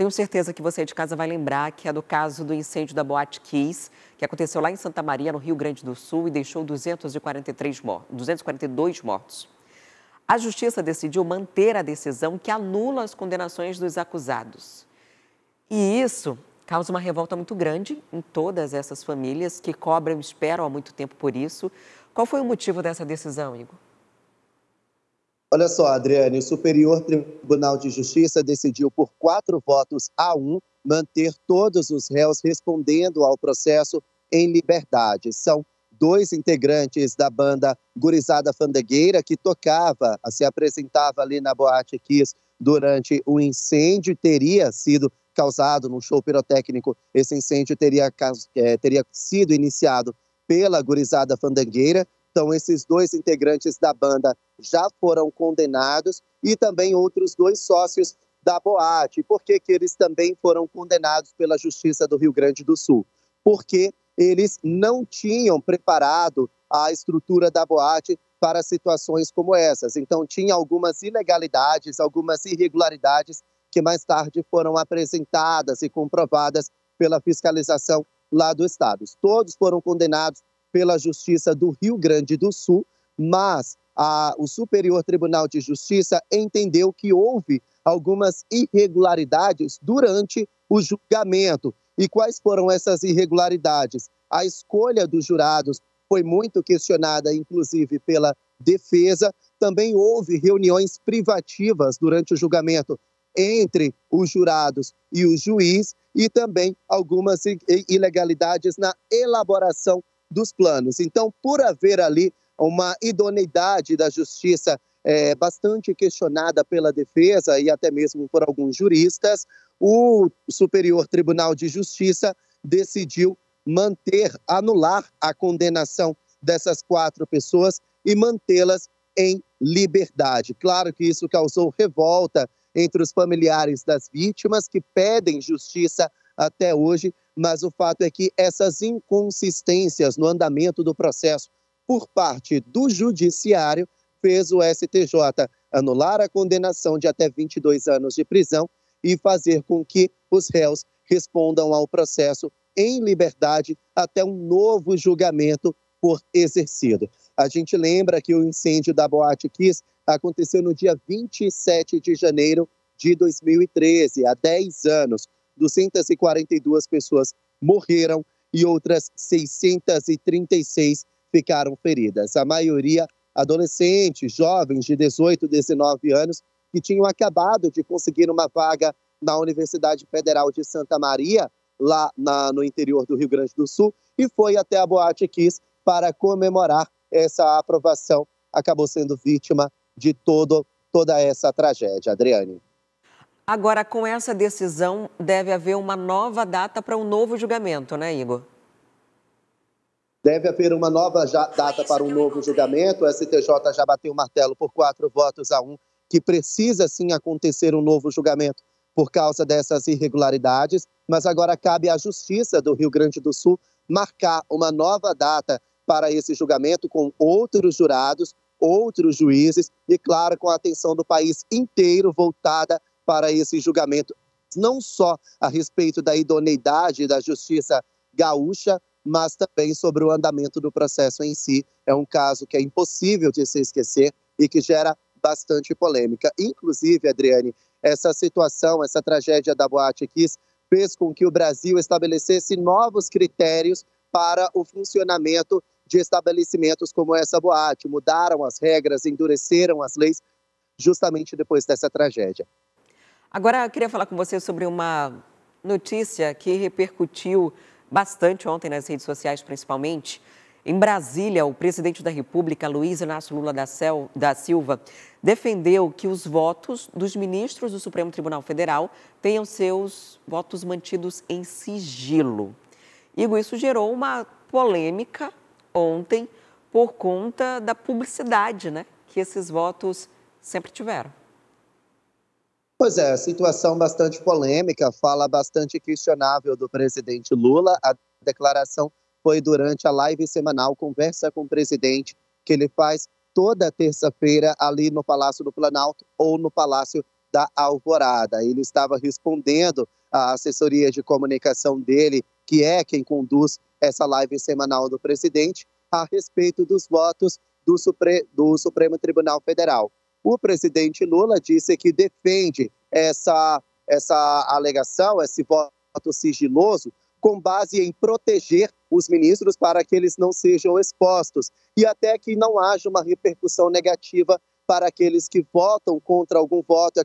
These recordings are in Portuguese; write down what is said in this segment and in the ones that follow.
Tenho certeza que você de casa vai lembrar que é do caso do incêndio da Boate Kiss, que aconteceu lá em Santa Maria, no Rio Grande do Sul, e deixou 242 mortos. A Justiça decidiu manter a decisão que anula as condenações dos acusados. E isso causa uma revolta muito grande em todas essas famílias que cobram e esperam há muito tempo por isso. Qual foi o motivo dessa decisão, Igor? Olha só, Adriane, o Superior Tribunal de Justiça decidiu por 4 votos a 1 manter todos os réus respondendo ao processo em liberdade. São 2 integrantes da banda Gurizada Fandangueira que se apresentava ali na Boate Kiss durante o incêndio, teria sido causado num show pirotécnico. Esse incêndio teria sido iniciado pela Gurizada Fandangueira. Então, esses 2 integrantes da banda já foram condenados e também outros 2 sócios da boate. Por que eles também foram condenados pela Justiça do Rio Grande do Sul? Porque eles não tinham preparado a estrutura da boate para situações como essas. Então, tinha algumas ilegalidades, algumas irregularidades que mais tarde foram apresentadas e comprovadas pela fiscalização lá do Estado. Todos foram condenados pela Justiça do Rio Grande do Sul, mas o Superior Tribunal de Justiça entendeu que houve algumas irregularidades durante o julgamento. E quais foram essas irregularidades? A escolha dos jurados foi muito questionada, inclusive pela defesa. Também houve reuniões privativas durante o julgamento entre os jurados e o juiz, e também algumas ilegalidades na elaboração dos planos. Então, por haver ali uma idoneidade da justiça bastante questionada pela defesa e até mesmo por alguns juristas, o Superior Tribunal de Justiça decidiu anular a condenação dessas 4 pessoas e mantê-las em liberdade. Claro que isso causou revolta entre os familiares das vítimas, que pedem justiça até hoje, mas o fato é que essas inconsistências no andamento do processo por parte do Judiciário fez o STJ anular a condenação de até 22 anos de prisão e fazer com que os réus respondam ao processo em liberdade até um novo julgamento for exercido. A gente lembra que o incêndio da Boate Kiss aconteceu no dia 27 de janeiro de 2013, há 10 anos. 242 pessoas morreram e outras 636 ficaram feridas. A maioria adolescentes, jovens de 18, 19 anos, que tinham acabado de conseguir uma vaga na Universidade Federal de Santa Maria, lá no interior do Rio Grande do Sul, e foi até a Boate Kiss para comemorar essa aprovação. Acabou sendo vítima de toda essa tragédia. Adriane. Agora, com essa decisão, deve haver uma nova data para um novo julgamento, né, Igor? Deve haver uma nova data para um novo julgamento. O STJ já bateu o martelo por 4 votos a 1, que precisa sim acontecer um novo julgamento por causa dessas irregularidades, mas agora cabe à Justiça do Rio Grande do Sul marcar uma nova data para esse julgamento com outros jurados, outros juízes e, claro, com a atenção do país inteiro voltada para esse julgamento, não só a respeito da idoneidade da justiça gaúcha, mas também sobre o andamento do processo em si. É um caso que é impossível de se esquecer e que gera bastante polêmica. Inclusive, Adriane, essa situação, essa tragédia da Boate Kiss fez com que o Brasil estabelecesse novos critérios para o funcionamento de estabelecimentos como essa boate. Mudaram as regras, endureceram as leis justamente depois dessa tragédia. Agora, eu queria falar com você sobre uma notícia que repercutiu bastante ontem nas redes sociais, principalmente. Em Brasília, o presidente da República, Luiz Inácio Lula da Silva, defendeu que os votos dos ministros do Supremo Tribunal Federal tenham seus votos mantidos em sigilo. Igor, isso gerou uma polêmica ontem por conta da publicidade, né, que esses votos sempre tiveram. Pois é, situação bastante polêmica, fala bastante questionável do presidente Lula. A declaração foi durante a live semanal Conversa com o Presidente, que ele faz toda terça-feira ali no Palácio do Planalto ou no Palácio da Alvorada. Ele estava respondendo à assessoria de comunicação dele, que é quem conduz essa live semanal do presidente, a respeito dos votos do Supremo Tribunal Federal. O presidente Lula disse que defende essa alegação, esse voto sigiloso, com base em proteger os ministros para que eles não sejam expostos e até que não haja uma repercussão negativa para aqueles que votam contra algum voto e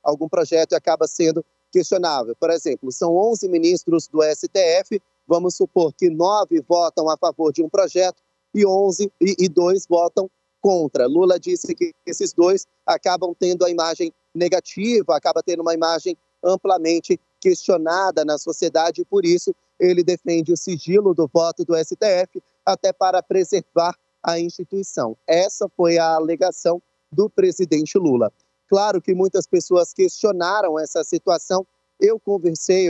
algum projeto e acaba sendo questionável. Por exemplo, são 11 ministros do STF, vamos supor que 9 votam a favor de um projeto e 2 votam contra. Lula disse que esses 2 acabam tendo a imagem negativa, acaba tendo uma imagem amplamente questionada na sociedade e, por isso, ele defende o sigilo do voto do STF até para preservar a instituição. Essa foi a alegação do presidente Lula. Claro que muitas pessoas questionaram essa situação. Eu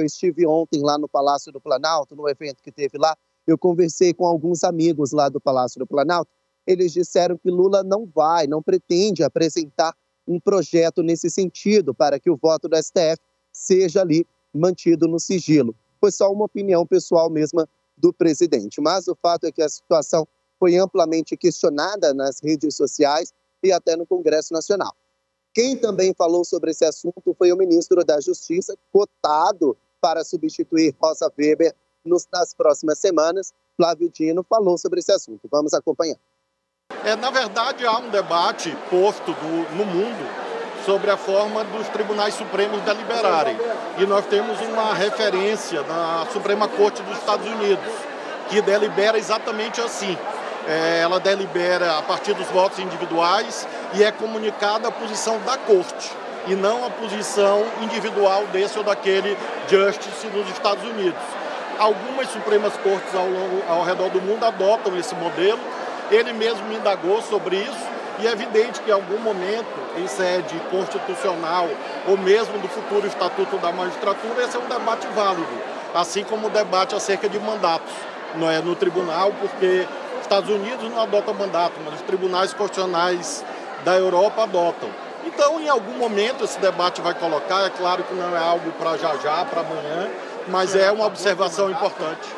estive ontem lá no Palácio do Planalto, no evento que teve lá, eu conversei com alguns amigos lá do Palácio do Planalto. Eles disseram que Lula não pretende apresentar um projeto nesse sentido para que o voto do STF seja ali mantido no sigilo. Foi só uma opinião pessoal mesma do presidente. Mas o fato é que a situação foi amplamente questionada nas redes sociais e até no Congresso Nacional. Quem também falou sobre esse assunto foi o ministro da Justiça, cotado para substituir Rosa Weber nas próximas semanas. Flávio Dino falou sobre esse assunto. Vamos acompanhar. Na verdade, há um debate posto no mundo sobre a forma dos tribunais supremos deliberarem. E nós temos uma referência na Suprema Corte dos Estados Unidos, que delibera exatamente assim. Ela delibera a partir dos votos individuais e é comunicada a posição da Corte, e não a posição individual desse ou daquele Justice nos Estados Unidos. Algumas Supremas Cortes ao redor do mundo adotam esse modelo. Ele mesmo me indagou sobre isso. E é evidente que em algum momento, em sede constitucional ou mesmo do futuro Estatuto da Magistratura, esse é um debate válido, assim como o debate acerca de mandatos no tribunal, porque os Estados Unidos não adotam mandato, mas os tribunais constitucionais da Europa adotam. Então, em algum momento, esse debate vai colocar, é claro que não é algo para já, para amanhã, mas é uma observação importante.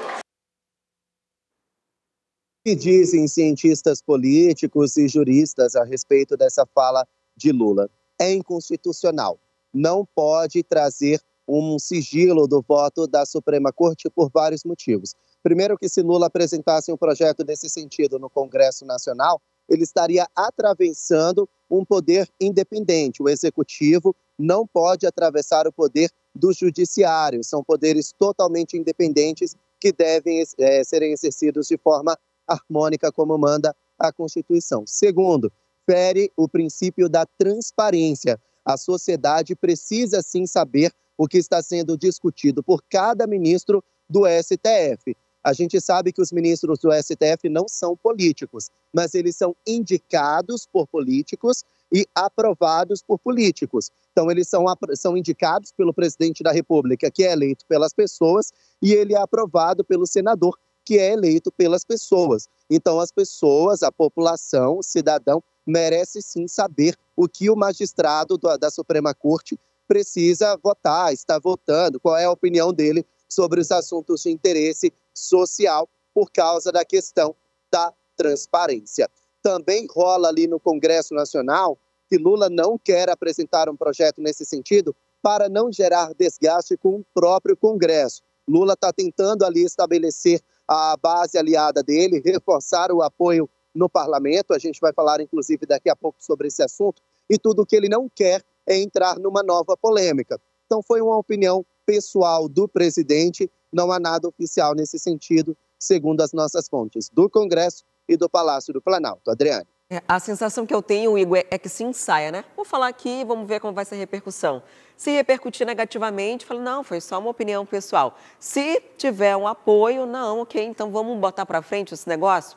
O que dizem cientistas políticos e juristas a respeito dessa fala de Lula? É inconstitucional. Não pode trazer um sigilo do voto da Suprema Corte por vários motivos. Primeiro, que se Lula apresentasse um projeto nesse sentido no Congresso Nacional, ele estaria atravessando um poder independente. O Executivo não pode atravessar o poder do Judiciário. São poderes totalmente independentes que devem serem exercidos de forma harmônica, como manda a Constituição. Segundo, fere o princípio da transparência. A sociedade precisa, sim, saber o que está sendo discutido por cada ministro do STF. A gente sabe que os ministros do STF não são políticos, mas eles são indicados por políticos e aprovados por políticos. Então, eles são indicados pelo presidente da República, que é eleito pelas pessoas, e ele é aprovado pelo senador, que é eleito pelas pessoas. Então, as pessoas, a população, o cidadão, merece sim saber o que o magistrado da Suprema Corte precisa votar, está votando, qual é a opinião dele sobre os assuntos de interesse social por causa da questão da transparência. Também rola ali no Congresso Nacional que Lula não quer apresentar um projeto nesse sentido para não gerar desgaste com o próprio Congresso. Lula está tentando ali estabelecer a base aliada dele, reforçar o apoio no parlamento. A gente vai falar, inclusive, daqui a pouco sobre esse assunto. E tudo o que ele não quer é entrar numa nova polêmica. Então, foi uma opinião pessoal do presidente, não há nada oficial nesse sentido, segundo as nossas fontes do Congresso e do Palácio do Planalto. Adriane. A sensação que eu tenho, Igor, é que se ensaia, né? Vou falar aqui, vamos ver como vai ser a repercussão. Se repercutir negativamente, fala, não, foi só uma opinião pessoal. Se tiver um apoio, não, ok, então vamos botar para frente esse negócio.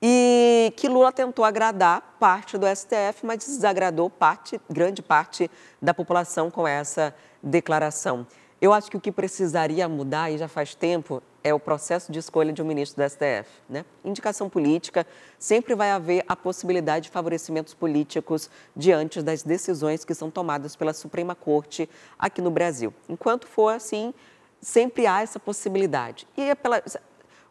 E que Lula tentou agradar parte do STF, mas desagradou grande parte da população com essa declaração. Eu acho que o que precisaria mudar, e já faz tempo, é o processo de escolha de um ministro do STF, né? Indicação política, sempre vai haver a possibilidade de favorecimentos políticos diante das decisões que são tomadas pela Suprema Corte aqui no Brasil. Enquanto for assim, sempre há essa possibilidade. E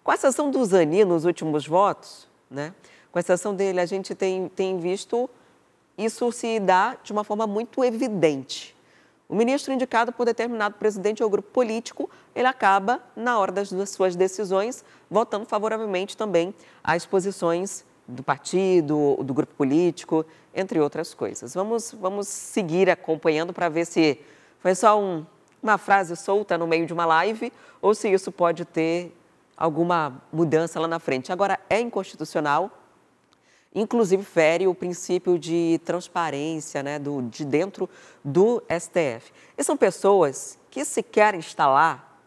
com a exceção do Zanin nos últimos votos, né? Com a exceção dele, a gente tem visto isso se dar de uma forma muito evidente. O ministro indicado por determinado presidente ou grupo político, ele acaba, na hora das suas decisões, votando favoravelmente também às posições do partido, do grupo político, entre outras coisas. Vamos seguir acompanhando para ver se foi só uma frase solta no meio de uma live ou se isso pode ter alguma mudança lá na frente. Agora, é inconstitucional, inclusive fere o princípio de transparência, né, de dentro do STF. E são pessoas que, se querem estar lá,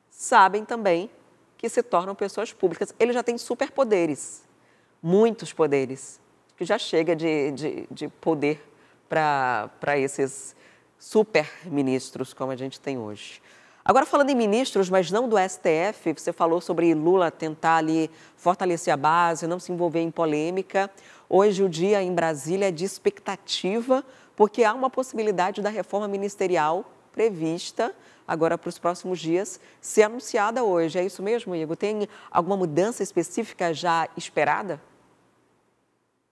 sabem também que se tornam pessoas públicas. Ele já tem superpoderes, muitos poderes, que já chega de poder para esses super-ministros como a gente tem hoje. Agora, falando em ministros, mas não do STF, você falou sobre Lula tentar ali fortalecer a base, não se envolver em polêmica. Hoje o dia em Brasília é de expectativa, porque há uma possibilidade da reforma ministerial prevista agora para os próximos dias ser anunciada hoje. É isso mesmo, Igor? Tem alguma mudança específica já esperada?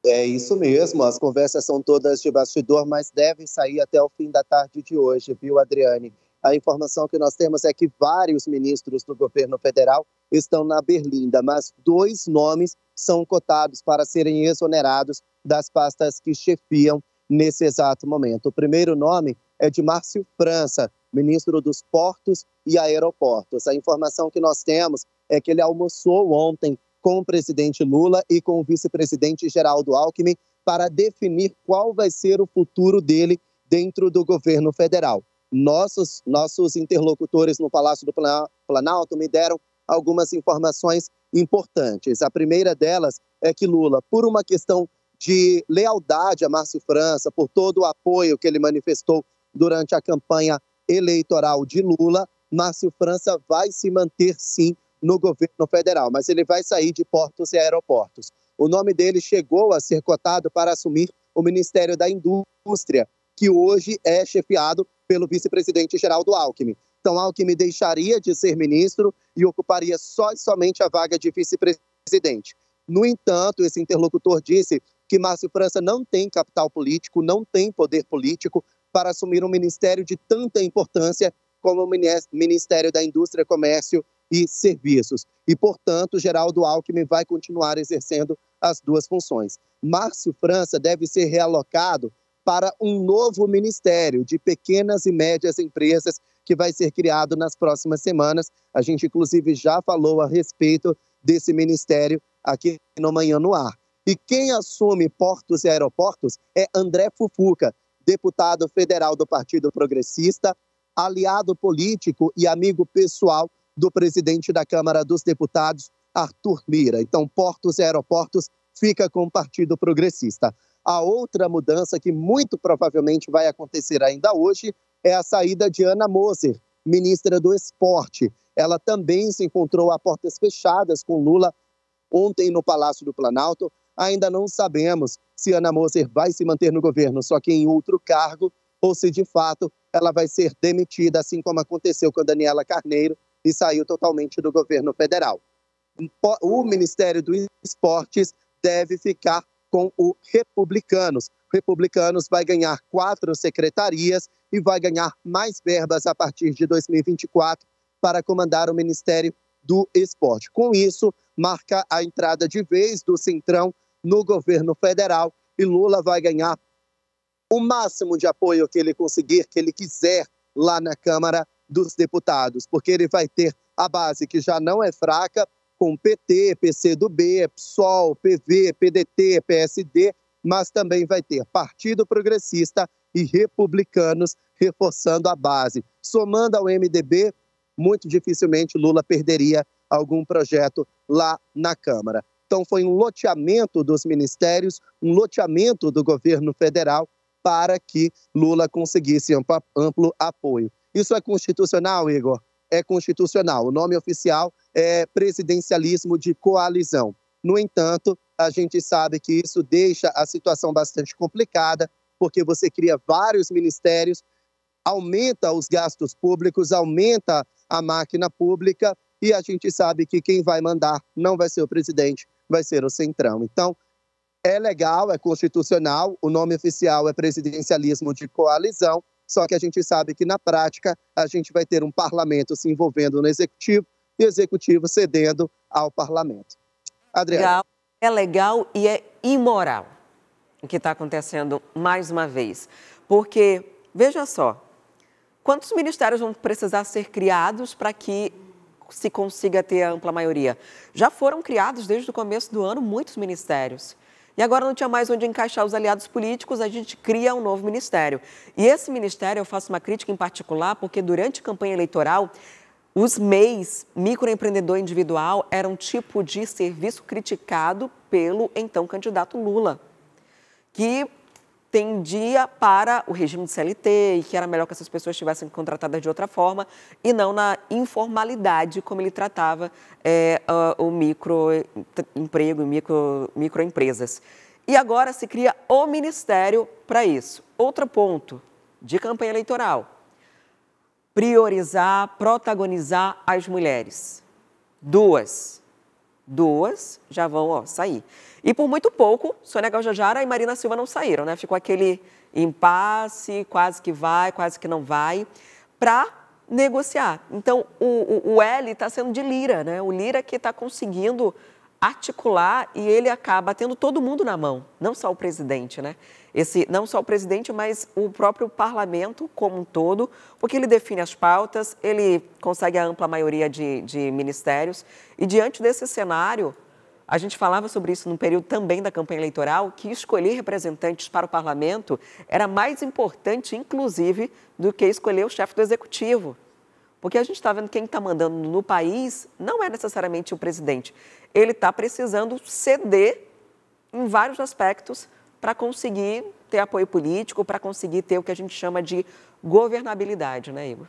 É isso mesmo, as conversas são todas de bastidor, mas devem sair até o fim da tarde de hoje, viu, Adriane? A informação que nós temos é que vários ministros do governo federal estão na berlinda, mas 2 nomes são cotados para serem exonerados das pastas que chefiam nesse exato momento. O primeiro nome é de Márcio França, ministro dos Portos e Aeroportos. A informação que nós temos é que ele almoçou ontem com o presidente Lula e com o vice-presidente Geraldo Alckmin para definir qual vai ser o futuro dele dentro do governo federal. Nossos interlocutores no Palácio do Planalto me deram algumas informações importantes. A primeira delas é que Lula, por uma questão de lealdade a Márcio França, por todo o apoio que ele manifestou durante a campanha eleitoral de Lula, Márcio França vai se manter, sim, no governo federal, mas ele vai sair de Portos e Aeroportos. O nome dele chegou a ser cotado para assumir o Ministério da Indústria, que hoje é chefiado pelo vice-presidente Geraldo Alckmin. Então, Alckmin deixaria de ser ministro e ocuparia somente a vaga de vice-presidente. No entanto, esse interlocutor disse que Márcio França não tem capital político, não tem poder político para assumir um ministério de tanta importância como o Ministério da Indústria, Comércio e Serviços. E, portanto, Geraldo Alckmin vai continuar exercendo as 2 funções. Márcio França deve ser realocado para um novo ministério de pequenas e médias empresas que vai ser criado nas próximas semanas. A gente, inclusive, já falou a respeito desse ministério aqui no Manhã no Ar. E quem assume Portos e Aeroportos é André Fufuca, deputado federal do Partido Progressista, aliado político e amigo pessoal do presidente da Câmara dos Deputados, Arthur Lira. Então, Portos e Aeroportos fica com o Partido Progressista. A outra mudança que muito provavelmente vai acontecer ainda hoje é a saída de Ana Moser, ministra do Esporte. Ela também se encontrou a portas fechadas com Lula ontem no Palácio do Planalto. Ainda não sabemos se Ana Moser vai se manter no governo, só que em outro cargo, ou se de fato ela vai ser demitida, assim como aconteceu com a Daniela Carneiro e saiu totalmente do governo federal. O Ministério dos Esportes deve ficar com o Republicanos. O Republicanos vai ganhar 4 secretarias e vai ganhar mais verbas a partir de 2024 para comandar o Ministério do Esporte. Com isso, marca a entrada de vez do Centrão no governo federal e Lula vai ganhar o máximo de apoio que ele conseguir, que ele quiser lá na Câmara dos Deputados, porque ele vai ter a base que já não é fraca, com PT, PCdoB, PSOL, PV, PDT, PSD, mas também vai ter Partido Progressista e Republicanos reforçando a base. Somando ao MDB, muito dificilmente Lula perderia algum projeto lá na Câmara. Então foi um loteamento dos ministérios, um loteamento do governo federal para que Lula conseguisse amplo apoio. Isso é constitucional, Igor? é constitucional. O nome oficial é presidencialismo de coalizão. No entanto, a gente sabe que isso deixa a situação bastante complicada, porque você cria vários ministérios, aumenta os gastos públicos, aumenta a máquina pública, e a gente sabe que quem vai mandar não vai ser o presidente, vai ser o Centrão. Então, é legal, é constitucional, o nome oficial é presidencialismo de coalizão, só que a gente sabe que, na prática, a gente vai ter um parlamento se envolvendo no executivo e o executivo cedendo ao parlamento. Adriana. É legal e é imoral o que está acontecendo mais uma vez. Porque, veja só, quantos ministérios vão precisar ser criados para que se consiga ter a ampla maioria? Já foram criados desde o começo do ano muitos ministérios. E agora não tinha mais onde encaixar os aliados políticos, a gente cria um novo ministério. E esse ministério, eu faço uma crítica em particular, porque durante a campanha eleitoral, os MEIs, microempreendedor individual, era um tipo de serviço criticado pelo então candidato Lula, que tendia para o regime de CLT e que era melhor que essas pessoas estivessem contratadas de outra forma e não na informalidade como ele tratava o microemprego e microempresas. E agora se cria o ministério para isso. Outro ponto de campanha eleitoral: priorizar, protagonizar as mulheres. Duas já vão sair. E por muito pouco, Sônia Guajajara e Marina Silva não saíram, né? Ficou aquele impasse, quase que vai, quase que não vai, para negociar. Então, o L está sendo de Lira, né? O Lira que está conseguindo articular e ele acaba tendo todo mundo na mão, não só o presidente, né? Não só o presidente, mas o próprio parlamento como um todo, porque ele define as pautas, ele consegue a ampla maioria de ministérios. E diante desse cenário, a gente falava sobre isso no período também da campanha eleitoral, que escolher representantes para o parlamento era mais importante, inclusive, do que escolher o chefe do executivo. Porque a gente está vendo quem está mandando no país não é necessariamente o presidente. Ele está precisando ceder em vários aspectos para conseguir ter apoio político, para conseguir ter o que a gente chama de governabilidade, né, Igor?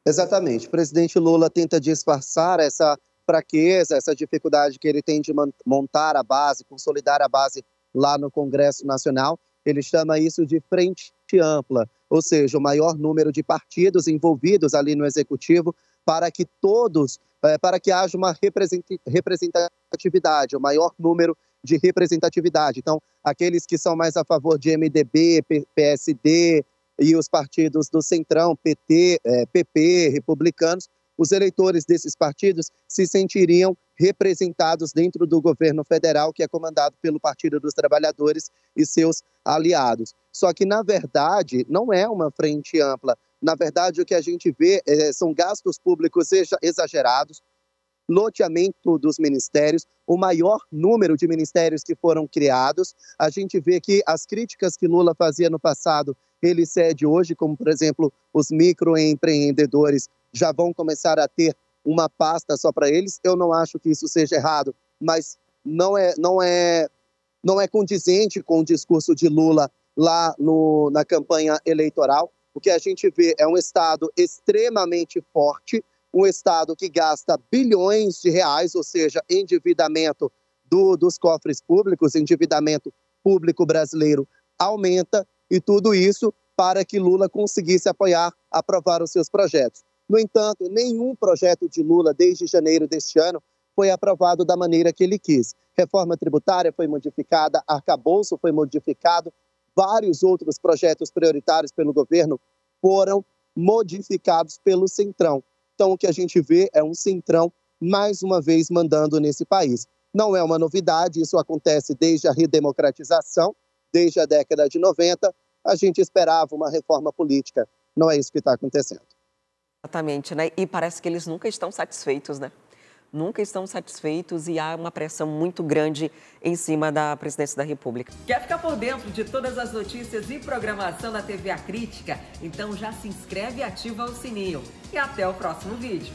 Exatamente. O presidente Lula tenta disfarçar essa fraqueza, essa dificuldade que ele tem de montar a base, consolidar a base lá no Congresso Nacional. Ele chama isso de frente ampla, ou seja, o maior número de partidos envolvidos ali no Executivo para que haja uma representatividade, o maior número de representatividade. Então, aqueles que são mais a favor de MDB, PSD e os partidos do Centrão, PT, PP, republicanos, os eleitores desses partidos se sentiriam representados dentro do governo federal, que é comandado pelo Partido dos Trabalhadores e seus aliados. Só que, na verdade, não é uma frente ampla. Na verdade, o que a gente vê são gastos públicos exagerados, loteamento dos ministérios, o maior número de ministérios que foram criados. A gente vê que as críticas que Lula fazia no passado, ele cede hoje, como, por exemplo, os microempreendedores já vão começar a ter uma pasta só para eles. Eu não acho que isso seja errado, mas não é condizente com o discurso de Lula lá na campanha eleitoral. O que a gente vê é um Estado extremamente forte, um Estado que gasta bilhões de reais, ou seja, endividamento dos cofres públicos, endividamento público brasileiro aumenta, e tudo isso para que Lula conseguisse aprovar os seus projetos. No entanto, nenhum projeto de Lula desde janeiro deste ano foi aprovado da maneira que ele quis. Reforma tributária foi modificada, arcabouço foi modificado, vários outros projetos prioritários pelo governo foram modificados pelo Centrão. Então, o que a gente vê é um Centrão, mais uma vez, mandando nesse país. Não é uma novidade, isso acontece desde a redemocratização, desde a década de 90. A gente esperava uma reforma política. Não é isso que está acontecendo. Exatamente, né? E parece que eles nunca estão satisfeitos, né? Nunca estão satisfeitos e há uma pressão muito grande em cima da presidência da República. Quer ficar por dentro de todas as notícias e programação da TV A Crítica? Então já se inscreve e ativa o sininho. E até o próximo vídeo.